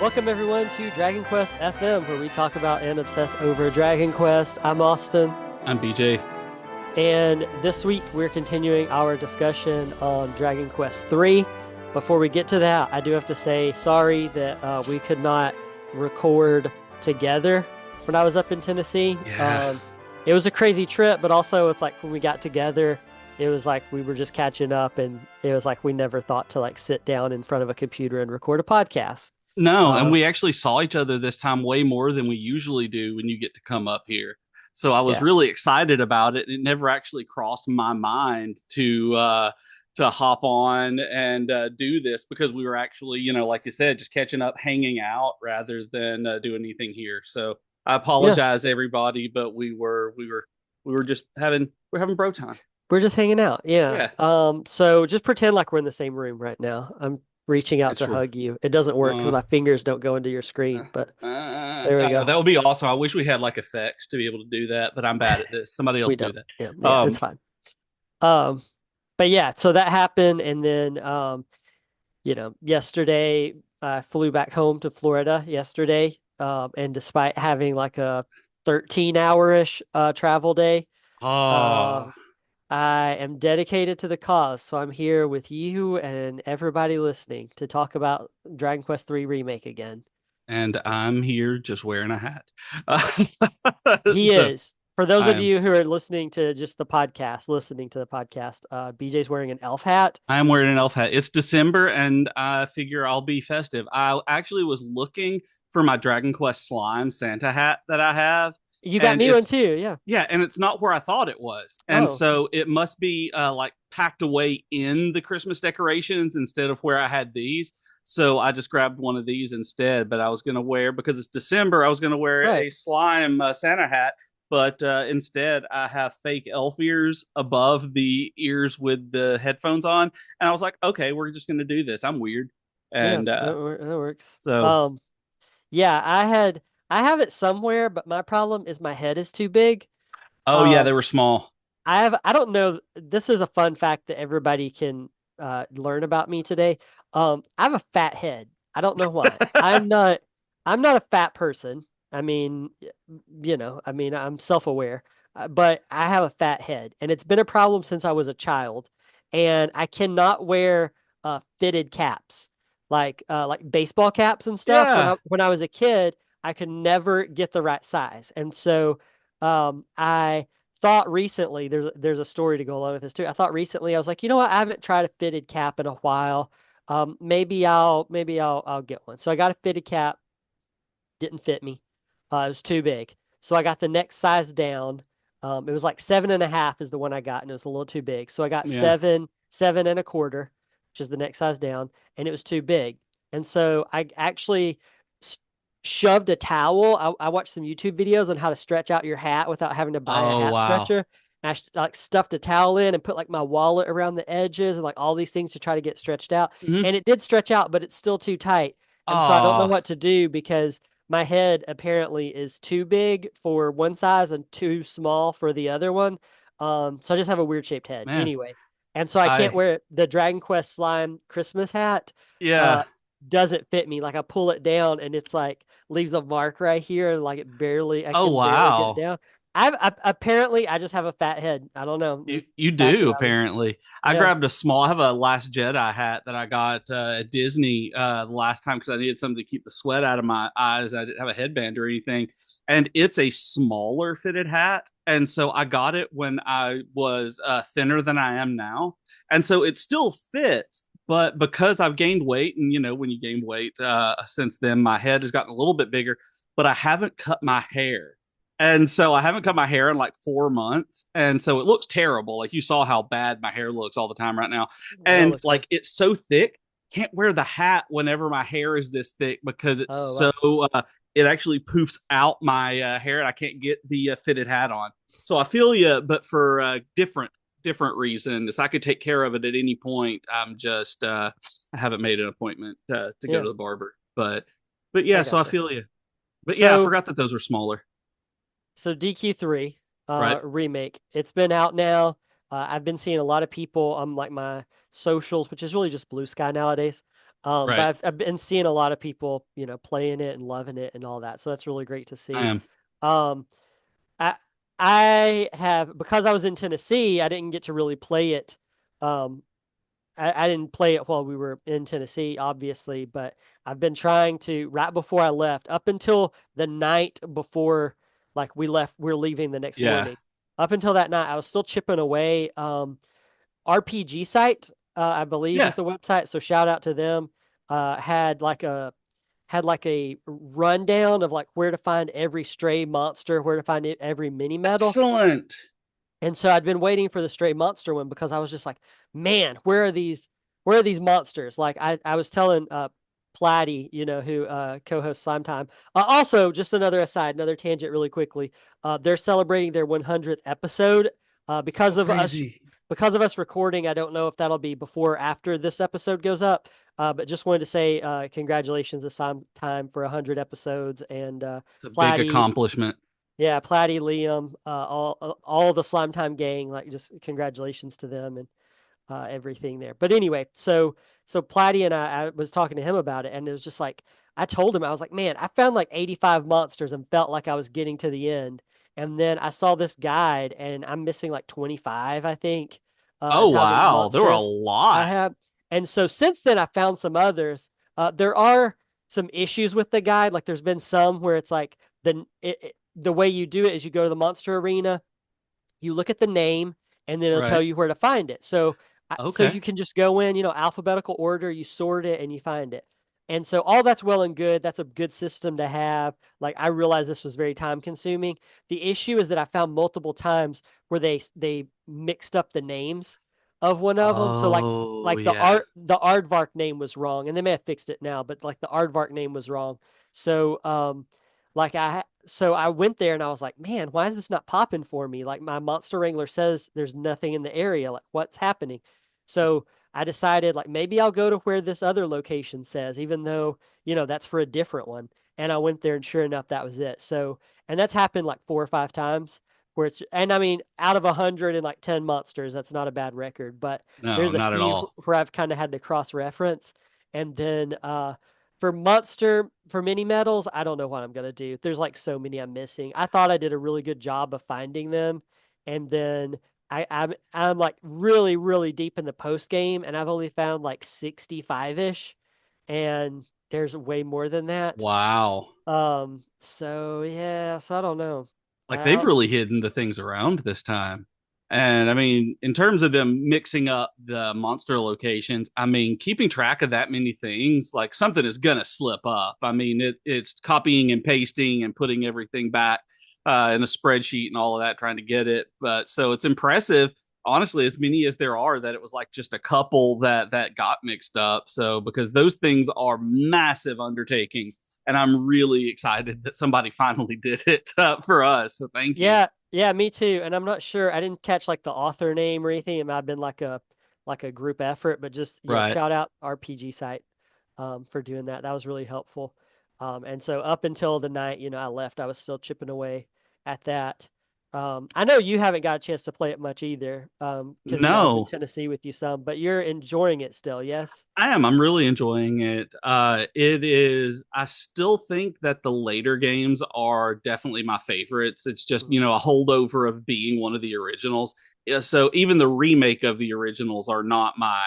Welcome everyone to Dragon Quest FM, where we talk about and obsess over Dragon Quest. I'm Austin, I'm BJ. and this week we're continuing our discussion on Dragon Quest 3. Before we get to that, I do have to say sorry that we could not record together when I was up in Tennessee. Yeah. It was a crazy trip, but also it's like when we got together, it was like we were just catching up, and it was like we never thought to like sit down in front of a computer and record a podcast. No, and Um, we actually saw each other this time way more than we usually do when you get to come up here. So I was yeah. really excited about it. It never actually crossed my mind to hop on and do this because we were actually, like you said, just catching up, hanging out rather than do anything here. So I Yeah, apologize, everybody, but we were just we're having bro time. we're just hanging out. Yeah. Yeah, So just pretend like we're in the same room right now. I'm reaching out that's to true. hug you. It doesn't work because Uh, my fingers don't go into your screen, but there we go. that would be awesome. I wish we had like effects to be able to do that, but I'm bad at this. Somebody We else do don't. that. Yeah, yeah, it's Um, fine. Um, but yeah, so that happened, and then yesterday I flew back home to Florida yesterday. And despite having like a 13-hour-ish travel day, uh, oh, I am dedicated to the cause, so I'm here with you and everybody listening to talk about Dragon Quest III Remake again. and I'm here just wearing a hat. He So is. For those I of am you who are listening to just the podcast, listening to the podcast, BJ's wearing an elf hat. I am wearing an elf hat. It's December, and I figure I'll be festive. I actually was looking for my Dragon Quest slime Santa hat that I have, You got and me one it's too, yeah. yeah, and it's not where I thought it was. And Oh, so it must be like packed away in the Christmas decorations instead of where I had these. So I just grabbed one of these instead. But I was going to wear, because it's December, I was going to wear right. a slime Santa hat. But instead, I have fake elf ears above the ears with the headphones on. And I was like, okay, we're just going to do this. I'm weird. Yeah, And that works. so, Yeah, I have it somewhere, but my problem is my head is too big. oh, yeah, Um, they were small. I don't know. This is a fun fact that everybody can learn about me today. I have a fat head. I don't know why. I'm not a fat person. I mean, I'm self-aware, but I have a fat head, and it's been a problem since I was a child, and I cannot wear fitted caps like baseball caps and stuff. Yeah. When I was a kid, I could never get the right size, and so I thought recently there's a story to go along with this too. I thought recently I was like, you know what? I haven't tried a fitted cap in a while. Maybe I'll get one. So I got a fitted cap. Didn't fit me. It was too big. So I got the next size down. It was like 7.5 is the one I got, and it was a little too big. So I got Yeah. 7.25, which is the next size down, and it was too big. And so I actually shoved a towel. I watched some YouTube videos on how to stretch out your hat without having to buy a Oh, hat wow. stretcher. And like stuffed a towel in and put like my wallet around the edges and like all these things to try to get stretched out. Hmm. And it did stretch out, but it's still too tight. And so I don't know Oh, what to do because my head apparently is too big for one size and too small for the other one. So I just have a weird shaped head man. anyway. And so I can't I wear the Dragon Quest slime Christmas hat. Yeah. Uh, doesn't fit me. Like I pull it down and it's like leaves a mark right here and like I Oh, can barely get it wow. down. Apparently I just have a fat head. I don't know. You Fact do, about me. apparently. I Yeah. grabbed a small, I have a Last Jedi hat that I got at Disney the last time because I needed something to keep the sweat out of my eyes. I didn't have a headband or anything. And it's a smaller fitted hat. And so I got it when I was thinner than I am now. And so it still fits. But because I've gained weight, and when you gain weight since then, my head has gotten a little bit bigger, but I haven't cut my hair. And so I haven't cut my hair in like 4 months. And so it looks terrible. Like you saw how bad my hair looks all the time right now. That And looks rough. like it's so thick, can't wear the hat whenever my hair is this thick because it's Oh so, wow. it actually poofs out my hair and I can't get the fitted hat on. So I feel you, but for different reasons. I could take care of it at any point. I haven't made an appointment to go Yeah, to the barber. But yeah, I so I gotcha. feel you. But yeah, I So forgot that those were smaller. so DQ3 Right. remake. It's been out now. I've been seeing a lot of people on like my socials, which is really just Blue Sky nowadays. But Right. I've been seeing a lot of people, playing it and loving it and all that. So that's really great to I see. am. Um, I I have because I was in Tennessee, I didn't get to really play it. Um, I didn't play it while we were in Tennessee, obviously, but I've been trying to right before I left, up until the night before, like we left, we're leaving the next Yeah. morning. Up until that night, I was still chipping away. RPG site, I believe, is Yeah. the website. So shout out to them. Had like a rundown of like where to find every stray monster, where to find every mini medal. Excellent. And so I'd been waiting for the stray monster one because I was just like, man, where are these monsters? Like I was telling Platty, who co-hosts Slime Time. Also, just another aside, another tangent really quickly. They're celebrating their 100th episode. So crazy. Because of us recording, I don't know if that'll be before or after this episode goes up. But just wanted to say congratulations to Slime Time for 100 episodes and It's a big Platty. accomplishment. Yeah, Platty, Liam, all the Slime Time gang, like just congratulations to them and everything there. But anyway, so Platty and I was talking to him about it, and it was just like I told him I was like, man, I found like 85 monsters and felt like I was getting to the end, and then I saw this guide, and I'm missing like 25, I think, Oh is how many wow, there were a monsters I lot. have. And so since then, I found some others. There are some issues with the guide, like there's been some where it's like the way you do it is you go to the monster arena, you look at the name, and then it'll tell Right. you where to find it. So Okay. you can just go in, alphabetical order, you sort it, and you find it. And so all that's well and good. That's a good system to have. Like I realized this was very time consuming. The issue is that I found multiple times where they mixed up the names of one of them. So Oh like yeah. the Aardvark name was wrong, and they may have fixed it now, but like the Aardvark name was wrong. So so I went there and I was like, man, why is this not popping for me? Like my Monster Wrangler says there's nothing in the area. Like what's happening? So I decided like maybe I'll go to where this other location says, even though, that's for a different one. And I went there and sure enough, that was it. So, and that's happened like 4 or 5 times where and I mean, out of 110 monsters, that's not a bad record, but No, there's a not at few all. where I've kind of had to cross reference. And then, for mini medals, I don't know what I'm gonna do. There's like so many I'm missing. I thought I did a really good job of finding them, and then I'm like really really deep in the post game, and I've only found like 65-ish, and there's way more than that. Wow. So yeah, so I don't know. Like they've I, really hidden the things around this time. And I mean, in terms of them mixing up the monster locations, I mean, keeping track of that many things, like something is gonna slip up. I mean, it's copying and pasting and putting everything back in a spreadsheet and all of that, trying to get it. But so it's impressive, honestly, as many as there are, that it was like just a couple that got mixed up. So because those things are massive undertakings, and I'm really excited that somebody finally did it for us. So thank you. Yeah, yeah, me too. And I'm not sure. I didn't catch like the author name or anything. It might have been like a group effort, but just yeah, Right. shout out RPG site for doing that. That was really helpful. And so up until the night, I left, I was still chipping away at that. I know you haven't got a chance to play it much either, because I was in No, Tennessee with you some, but you're enjoying it still, yes? I am. I'm really enjoying it. It is. I still think that the later games are definitely my favorites. It's just Mhm. a holdover of being one of the originals. Yeah, so even the remake of the originals are not my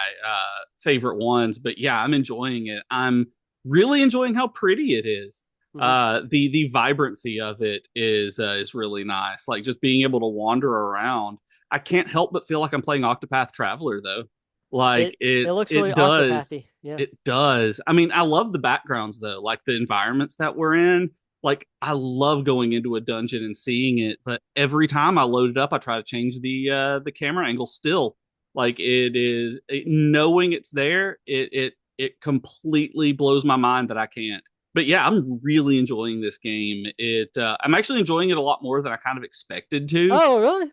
favorite ones. But yeah, I'm enjoying it. I'm really enjoying how pretty it is. Mhm. The vibrancy of it is really nice. Like just being able to wander around. I can't help but feel like I'm playing Octopath Traveler though. Like It looks really it does. Octopathy. Yeah. It does. I mean, I love the backgrounds though, like the environments that we're in. Like I love going into a dungeon and seeing it, but every time I load it up, I try to change the camera angle still. Like knowing it's there, it completely blows my mind that I can't. But yeah, I'm really enjoying this game. I'm actually enjoying it a lot more than I kind of expected to, Oh, really?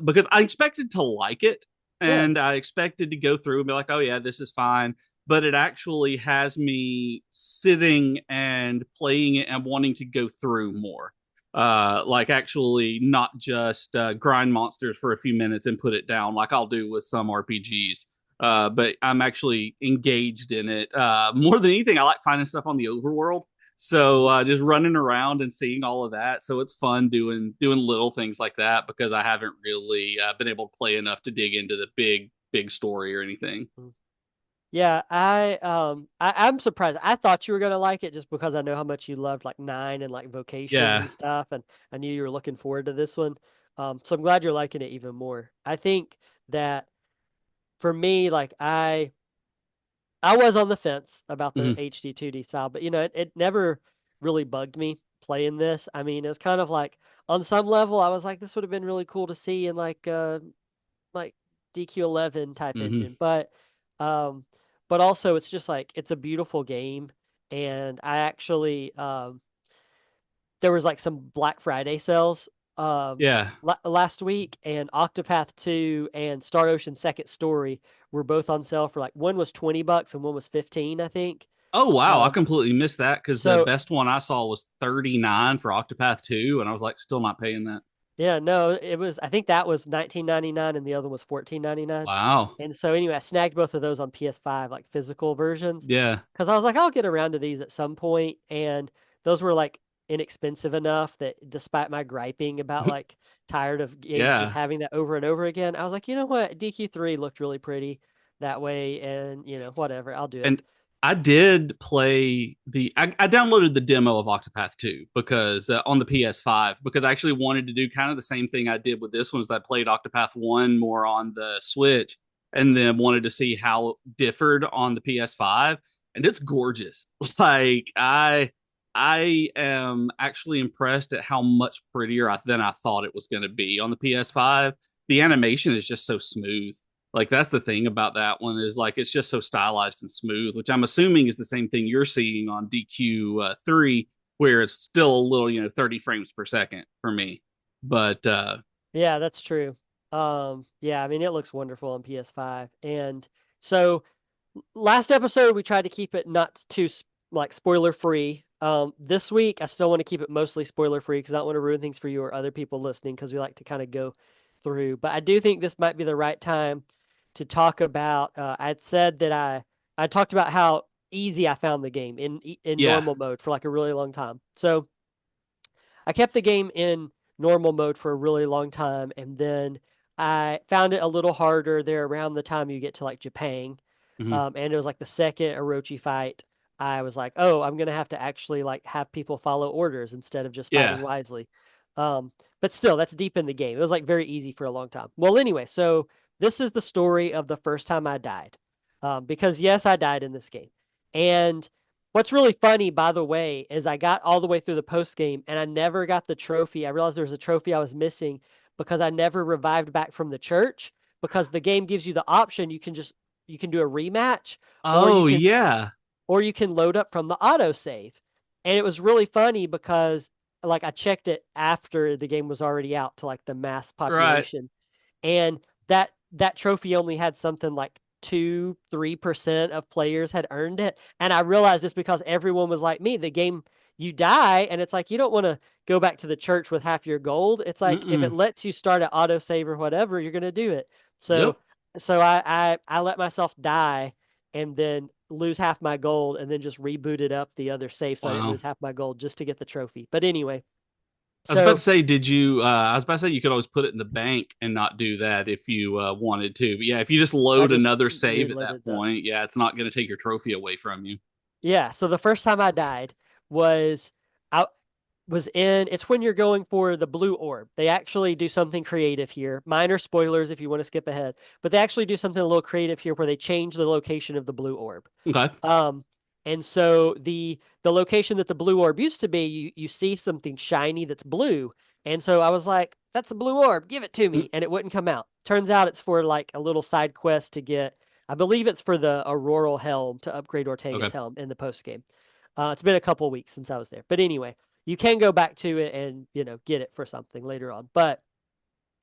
because I expected to like it Yeah. and I expected to go through and be like, oh yeah, this is fine. But it actually has me sitting and playing it and wanting to go through more. Like actually not just grind monsters for a few minutes and put it down like I'll do with some RPGs. But I'm actually engaged in it. More than anything, I like finding stuff on the overworld. So just running around and seeing all of that. So it's fun doing little things like that because I haven't really been able to play enough to dig into the big story or anything. Yeah, I'm surprised. I thought you were gonna like it just because I know how much you loved like Nine and like Vocation Yeah. and stuff, and I knew you were looking forward to this one. So I'm glad you're liking it even more. I think that for me, like I was on the fence about the Hmm. HD2D style, but it never really bugged me playing this. I mean, it's kind of like on some level, I was like, this would have been really cool to see in like DQ11 type Hmm. engine, um, but also it's just like it's a beautiful game, and I actually there was like some Black Friday sales Yeah. last week, and Octopath 2 and Star Ocean Second Story were both on sale for like one was $20 and one was 15, I think. Oh wow, I Um, completely missed that because the so best one I saw was 39 for Octopath 2, and I was like, still not paying that. yeah, no, it was I think that was 19.99 and the other one was 14.99. Wow. And so anyway, I snagged both of those on PS5 like physical versions Yeah. because I was like I'll get around to these at some point, and those were like inexpensive enough that despite my griping about like tired of games just Yeah. having that over and over again, I was like, you know what, DQ3 looked really pretty that way, and whatever, I'll do it. And I did play I downloaded the demo of Octopath 2 because on the PS5 because I actually wanted to do kind of the same thing I did with this one as I played Octopath 1 more on the Switch and then wanted to see how it differed on the PS5 and it's gorgeous. Like I am actually impressed at how much prettier than I thought it was going to be on the PS5. The animation is just so smooth. Like that's the thing about that one is like it's just so stylized and smooth, which I'm assuming is the same thing you're seeing on DQ3, where it's still a little 30 frames per second for me. But Yeah, that's true. Yeah, I mean it looks wonderful on PS5, and so last episode we tried to keep it not too like spoiler free. This week I still want to keep it mostly spoiler free because I don't want to ruin things for you or other people listening because we like to kind of go through. But I do think this might be the right time to talk about. I'd said that I talked about how easy I found the game in yeah. normal mode for like a really long time. So I kept the game in normal mode for a really long time, and then I found it a little harder there around the time you get to like Japan. Hmm. And it was like the second Orochi fight. I was like, oh, I'm gonna have to actually like have people follow orders instead of just fighting Yeah. wisely. But still, that's deep in the game. It was like very easy for a long time. Well, anyway, so this is the story of the first time I died. Because yes, I died in this game. And what's really funny, by the way, is I got all the way through the post game and I never got the trophy. I realized there was a trophy I was missing because I never revived back from the church because the game gives you the option you can do a rematch or Oh yeah. you can load up from the autosave. And it was really funny because like I checked it after the game was already out to like the mass Right. population, and that trophy only had something like 2-3% of players had earned it. And I realized it's because everyone was like me. The game, you die and it's like you don't want to go back to the church with half your gold. It's like if it Mm-mm. lets you start an autosave or whatever, you're gonna do it. So Yep. so I let myself die and then lose half my gold and then just rebooted up the other save so I didn't Wow. lose half my gold just to get the trophy. But anyway, I was about to so say, did you? I was about to say you could always put it in the bank and not do that if you wanted to. But yeah, if you just I load just another save at that reloaded the point, yeah, it's not going to take your trophy away from you. yeah. So the first time I died was I was in it's when you're going for the blue orb. They actually do something creative here. Minor spoilers if you want to skip ahead, but they actually do something a little creative here where they change the location of the blue orb. Okay. Um, and so the location that the blue orb used to be, you see something shiny that's blue. And so I was like, that's a blue orb, give it to Mm, me. And it wouldn't come out. Turns out it's for like a little side quest to get, I believe it's for the Auroral helm to upgrade Ortega's okay. helm in the post game. It's been a couple weeks since I was there. But anyway, you can go back to it and, get it for something later on. But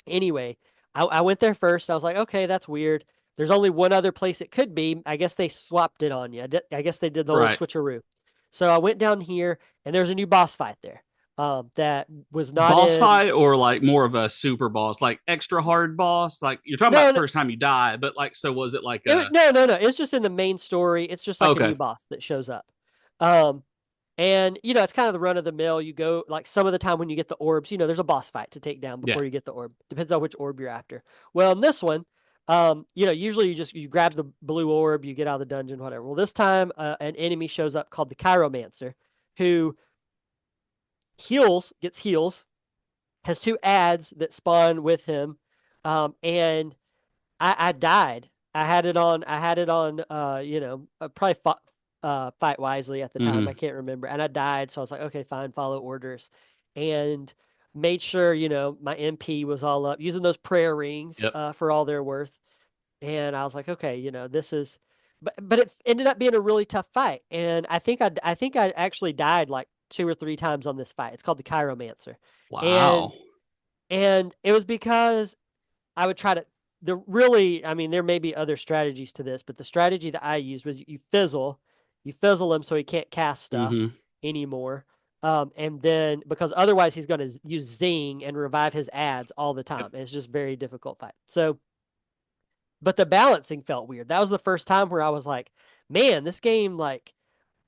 anyway, I went there first. I was like, okay, that's weird. There's only one other place it could be. I guess they swapped it on you. I guess they did the whole Right. switcheroo. So I went down here, and there's a new boss fight there. that was not Boss in. fight or like more of a super boss, like extra hard boss? Like you're talking about No, the no, first time you die, but like, so was it like a, no. It's just in the main story. It's just like a okay. new boss that shows up. Um, and it's kind of the run of the mill. You go like some of the time when you get the orbs, there's a boss fight to take down Yeah. before you get the orb. Depends on which orb you're after. Well, in this one, usually you grab the blue orb, you get out of the dungeon, whatever. Well, this time an enemy shows up called the Chiromancer, who gets heals, has two ads that spawn with him, and I died. I had it on. Probably fight wisely at the time. I Mm-hmm. can't remember, and I died. So I was like, okay, fine, follow orders, and made sure my MP was all up using those prayer rings Yep. for all they're worth. And I was like, okay, this is. But it ended up being a really tough fight, and I think I actually died like two or three times on this fight. It's called the Chiromancer, Wow. and it was because I would try to the really I mean there may be other strategies to this, but the strategy that I used was you fizzle him so he can't cast stuff Mm-hmm. anymore. And then because otherwise he's going to use Zing and revive his ads all the Yep. time. And it's just very difficult fight. So, but the balancing felt weird. That was the first time where I was like, man, this game like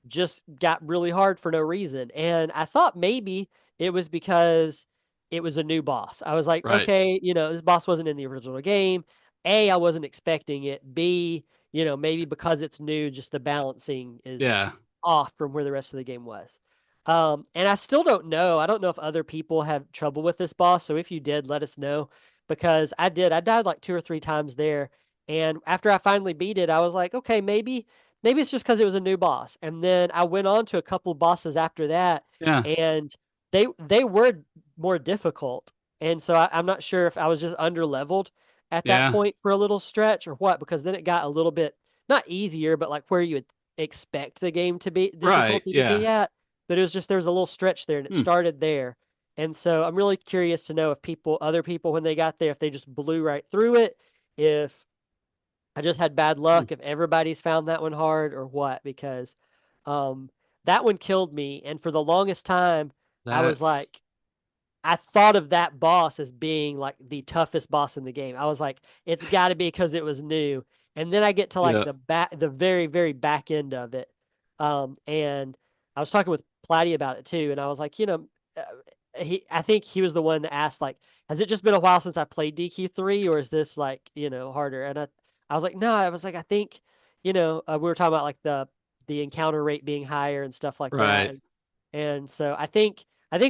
just got really hard for no reason. And I thought maybe it was because it was a new boss. I was like, Right. okay, this boss wasn't in the original game. A, I wasn't expecting it. B, maybe because it's new, just the balancing is Yeah. off from where the rest of the game was. And I still don't know. I don't know if other people have trouble with this boss. So if you did, let us know because I did. I died like two or three times there. And after I finally beat it, I was like, okay, maybe it's just because it was a new boss. And then I went on to a couple bosses after that, Yeah. and they were more difficult. And so I'm not sure if I was just under leveled at that Yeah. point for a little stretch or what, because then it got a little bit not easier, but like where you would expect the Right. difficulty to be Yeah. at. But it was just there was a little stretch there, and it Hmm. started there. And so I'm really curious to know if other people, when they got there, if they just blew right through it, if I just had bad Hmm. luck if everybody's found that one hard or what, because um, that one killed me. And for the longest time, I was That's, like, I thought of that boss as being like the toughest boss in the game. I was like, it's got to be because it was new. And then I get to like yeah. the very, very back end of it. And I was talking with Platty about it too. And I was like, uh, I think he was the one that asked like, has it just been a while since I played DQ3 or is this like, harder? And I was like, no, I was like, I think, we were talking about like the encounter rate being higher and stuff like that. Right. And so I think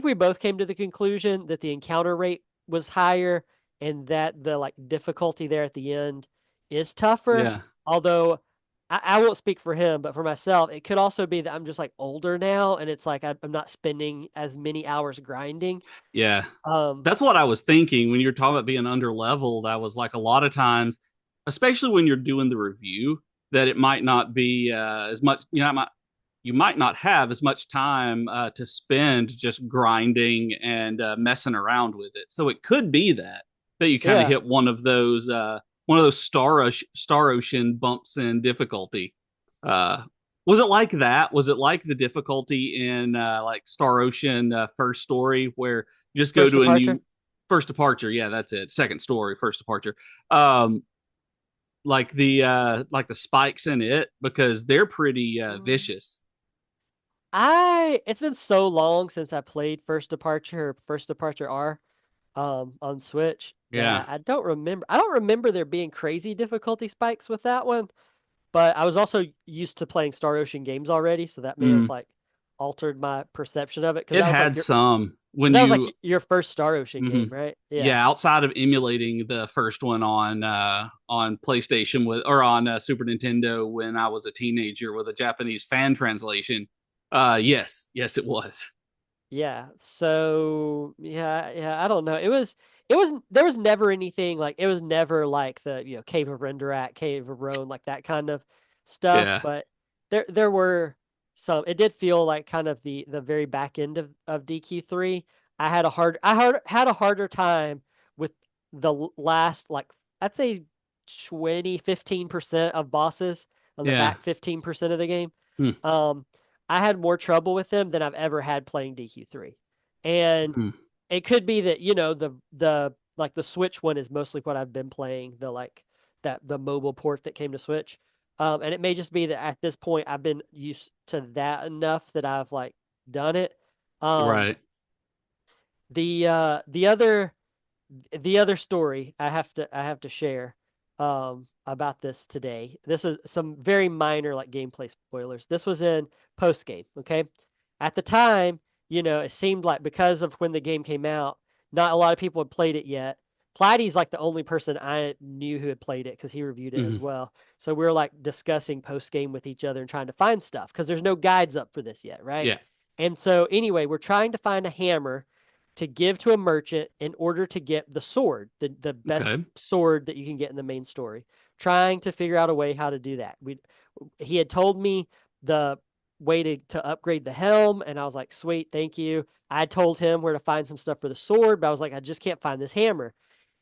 we both came to the conclusion that the encounter rate was higher and that the like difficulty there at the end is tougher. Yeah. Although I won't speak for him, but for myself, it could also be that I'm just like older now and it's like I'm not spending as many hours grinding. Yeah. Um, That's what I was thinking when you were talking about being under leveled. I was like, a lot of times, especially when you're doing the review, that it might not be as much, you might not have as much time to spend just grinding and messing around with it. So it could be that you kind of yeah. hit one of those star ocean bumps in difficulty. Uh, was it like that? Was it like the difficulty in like Star Ocean first story where you just go First to a departure. new first departure? Yeah, that's it. Second story, first departure. Um, like the spikes in it because they're pretty Mm. vicious. It's been so long since I played First Departure R on Switch Yeah. that I don't remember there being crazy difficulty spikes with that one, but I was also used to playing Star Ocean games already, so that may have Mm. like altered my perception of it because It that was like had some when that was like you your first Star Ocean mhm. game, right? Yeah. Yeah, outside of emulating the first one on PlayStation with or on Super Nintendo when I was a teenager with a Japanese fan translation. Yes, it was. Yeah. So yeah, I don't know. It was there was never anything like it was never like the, Cave of Renderat, Cave of Roan, like that kind of stuff, Yeah, but there were some it did feel like kind of the very back end of DQ3. I had a harder time with the last like I'd say 20-15% of bosses on the yeah. back 15% of the game. Hmm. Um I had more trouble with them than I've ever had playing DQ3. And Hmm. it could be that, the like the Switch one is mostly what I've been playing, the mobile port that came to Switch. And it may just be that at this point I've been used to that enough that I've like done it. Um, Right. the uh the other the other story I have to share about this today. This is some very minor like gameplay spoilers. This was in post game, okay? At the time, it seemed like because of when the game came out, not a lot of people had played it yet. Platy's like the only person I knew who had played it because he reviewed it Hmm. as well. So we were like discussing post game with each other and trying to find stuff because there's no guides up for this yet, right? Yeah. And so anyway, we're trying to find a hammer to give to a merchant in order to get the sword, the best Okay. sword that you can get in the main story. Trying to figure out a way how to do that. He had told me the way to upgrade the helm, and I was like, sweet, thank you. I told him where to find some stuff for the sword, but I was like, I just can't find this hammer.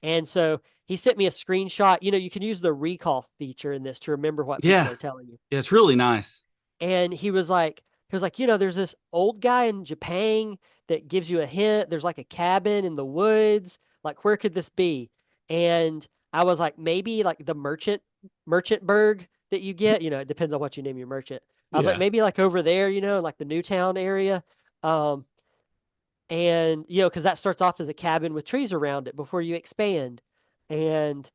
And so he sent me a screenshot. You can use the recall feature in this to remember what people Yeah. are telling you. Yeah. It's really nice. And he was like, there's this old guy in Japan that gives you a hint. There's like a cabin in the woods. Like, where could this be? And I was like, maybe like the merchantburg that you get. It depends on what you name your merchant. I was like, Yeah. maybe like over there, like the Newtown area. Um, and because that starts off as a cabin with trees around it before you expand. And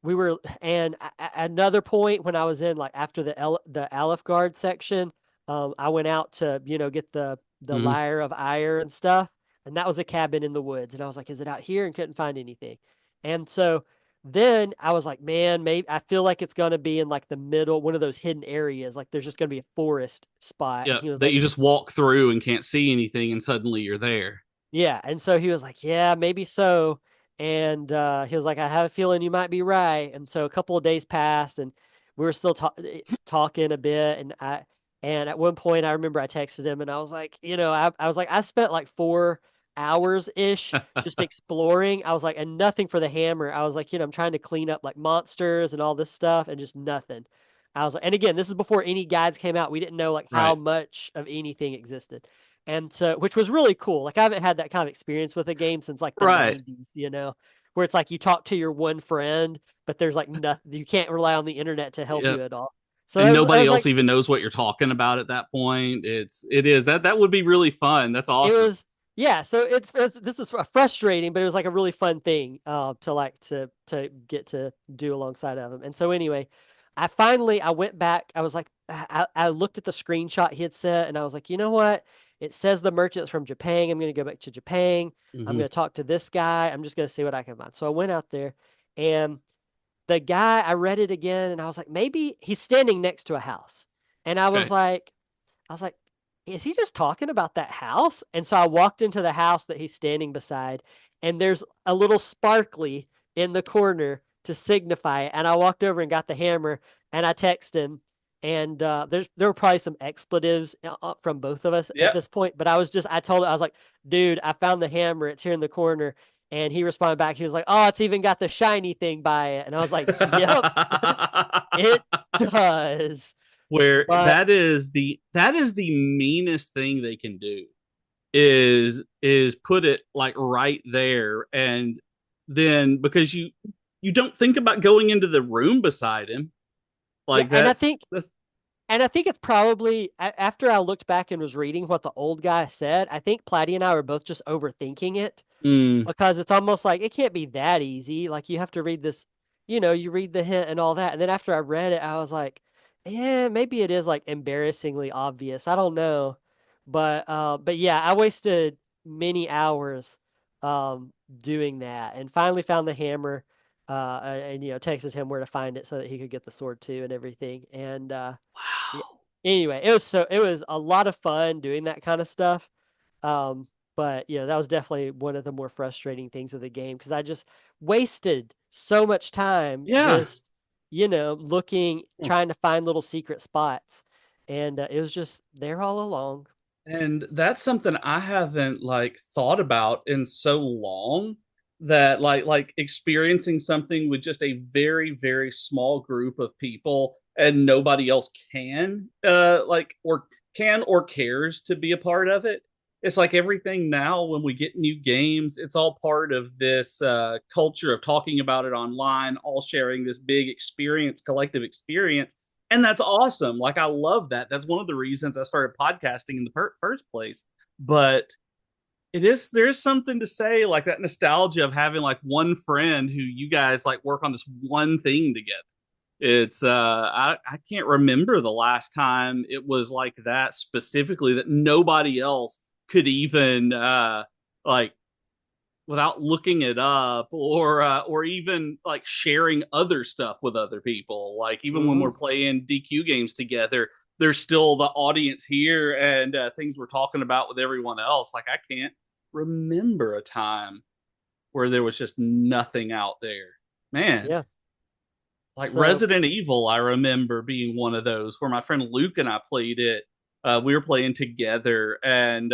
we were and another point when I was in like after the Aleph Guard section, I went out to get the Hmm. lyre of ire and stuff, and that was a cabin in the woods, and I was like, is it out here? And couldn't find anything, and so then I was like, man, maybe I feel like it's gonna be in like the middle, one of those hidden areas, like there's just gonna be a forest spot, and Yeah. he was That like, you just walk through and can't see anything, and suddenly you're there. yeah, and so he was like, "Yeah, maybe so." And he was like, "I have a feeling you might be right." And so a couple of days passed, and we were still talking a bit. And at one point, I remember I texted him, and I was like, I was like, I spent like 4 hours ish just exploring. I was like, and nothing for the hammer. I was like, I'm trying to clean up like monsters and all this stuff, and just nothing. I was like, and again, this is before any guides came out. We didn't know like how Right. much of anything existed. And so, which was really cool. Like I haven't had that kind of experience with a game since like the Right. 90s, where it's like you talk to your one friend, but there's like nothing, you can't rely on the internet to help Yeah. you at all. So And that nobody was else like, even knows what you're talking about at that point. It is that would be really fun. That's it awesome. was, yeah. So this is frustrating, but it was like a really fun thing to like to get to do alongside of him. And so anyway, I went back. I was like, I looked at the screenshot he had sent, and I was like, you know what? It says the merchant's from Japan. I'm gonna go back to Japan. I'm Hmm. gonna talk to this guy. I'm just gonna see what I can find. So I went out there, and the guy, I read it again, and I was like, maybe he's standing next to a house, and Okay. I was like, is he just talking about that house? And so I walked into the house that he's standing beside, and there's a little sparkly in the corner to signify it. And I walked over and got the hammer, and I texted him. And there were probably some expletives from both of us at Yep. this point, but I told him, I was like, dude, I found the hammer. It's here in the corner. And he responded back. He was like, oh, it's even got the shiny thing by it. And I was like, yep, it does. Where But that is the meanest thing they can do is put it like right there, and then because you don't think about going into the room beside him, yeah, like and I that's think that's And I think it's probably after I looked back and was reading what the old guy said, I think Platy and I were both just overthinking it mm, because it's almost like it can't be that easy. Like you have to read this, you read the hint and all that. And then after I read it, I was like, yeah, maybe it is like embarrassingly obvious. I don't know. But yeah, I wasted many hours doing that and finally found the hammer and texted him where to find it so that he could get the sword too and everything. And yeah. wow. Anyway, it was a lot of fun doing that kind of stuff. Um, but that was definitely one of the more frustrating things of the game because I just wasted so much time Yeah. just looking, trying to find little secret spots, and it was just there all along. And that's something I haven't like thought about in so long, that like experiencing something with just a very, very small group of people and nobody else can like or can or cares to be a part of it. it's like everything now when we get new games, it's all part of this culture of talking about it online, all sharing this big experience, collective experience. And that's awesome. Like, I love that. That's one of the reasons I started podcasting in the first place. But there's something to say, like that nostalgia of having like one friend who you guys like work on this one thing together. It's I can't remember the last time it was like that specifically, that nobody else could even like, without looking it up, or even like sharing other stuff with other people. Like, even when Hmm. we're playing DQ games together, there's still the audience here, and things we're talking about with everyone else. Like, I can't remember a time where there was just nothing out there. Man, Yeah. like So, Resident Evil, I remember being one of those where my friend Luke and I played it. We were playing together, and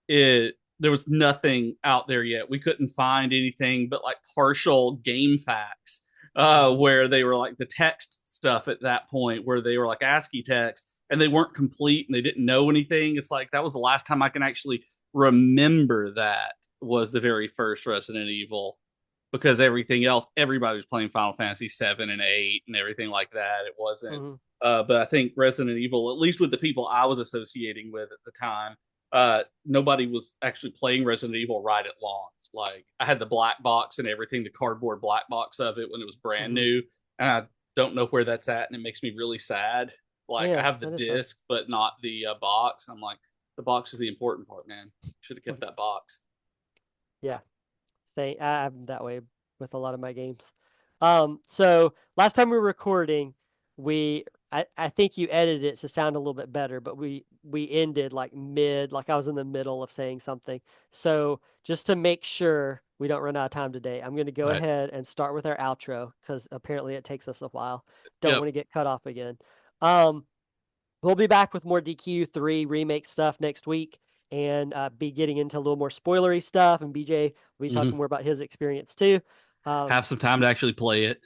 it there was nothing out there yet. We couldn't find anything but like partial game facts, mhm. where they were like the text stuff at that point, where they were like ASCII text, and they weren't complete and they didn't know anything. It's like that was the last time I can actually remember that was the very first Resident Evil, because everything else, everybody was playing Final Fantasy 7 and 8 and everything like that. It wasn't. Mhm. But I think Resident Evil, at least with the people I was associating with at the time, nobody was actually playing Resident Evil right at launch. Like, I had the black box and everything, the cardboard black box of it when it was brand Mhm. new, and I don't know where that's at, and it makes me really sad. Like, I Yeah, have the that is sad. disc, but not the box. I'm like, the box is the important part, man. Should have kept that box. Yeah. I'm that way with a lot of my games. So last time we were recording, I think you edited it to sound a little bit better, but we ended like mid, like I was in the middle of saying something. So just to make sure we don't run out of time today, I'm going to go Right. ahead and start with our outro because apparently it takes us a while. Don't Yep. want to get cut off again. Um, we'll be back with more DQ3 remake stuff next week and be getting into a little more spoilery stuff. And BJ will be talking Hmm. more about his experience too. Um, Have some time to actually play it.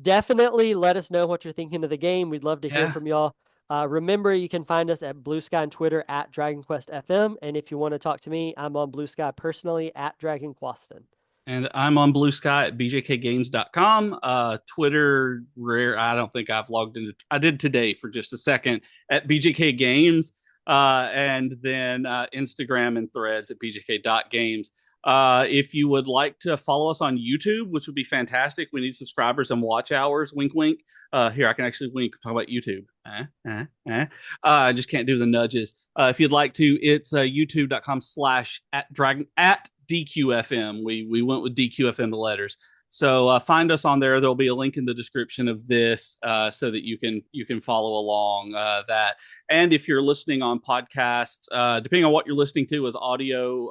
Definitely let us know what you're thinking of the game. We'd love to hear Yeah. from y'all. Remember, you can find us at Blue Sky and Twitter at Dragon Quest FM. And if you want to talk to me, I'm on Blue Sky personally at Dragon Quaston. And I'm on Blue Sky at bjkgames.com. Twitter, rare. I don't think I've logged into. I did today for just a second at BJK Games, and then Instagram and Threads at bjk.games. If you would like to follow us on YouTube, which would be fantastic, we need subscribers and watch hours. Wink, wink. Here, I can actually wink. Talk about YouTube. I just can't do the nudges. If you'd like to, it's youtube.com/, at dragon at DQFM. We went with DQFM, the letters. So find us on there. There'll be a link in the description of this, so that you can follow along that. And if you're listening on podcasts, depending on what you're listening to as audio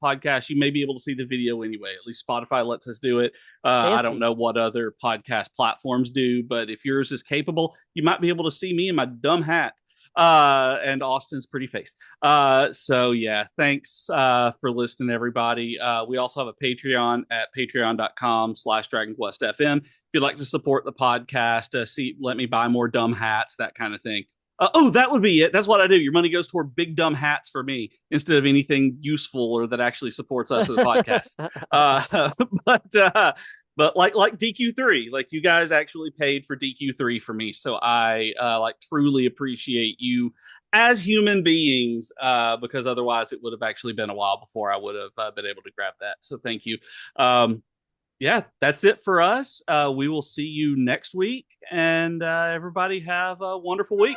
podcasts, you may be able to see the video anyway. At least Spotify lets us do it. I don't Fancy. know what other podcast platforms do, but if yours is capable, you might be able to see me in my dumb hat, and Austin's pretty face. So yeah, thanks for listening, everybody. We also have a Patreon at patreon.com/DragonQuestFM. If you'd like to support the podcast, let me buy more dumb hats, that kind of thing. Oh, that would be it. That's what I do. Your money goes toward big dumb hats for me instead of anything useful or that actually supports us as a podcast. Uh, but like DQ3, like, you guys actually paid for DQ3 for me, so I like truly appreciate you as human beings, because otherwise it would have actually been a while before I would have been able to grab that. So thank you. Um, yeah, that's it for us. We will see you next week, and everybody have a wonderful week.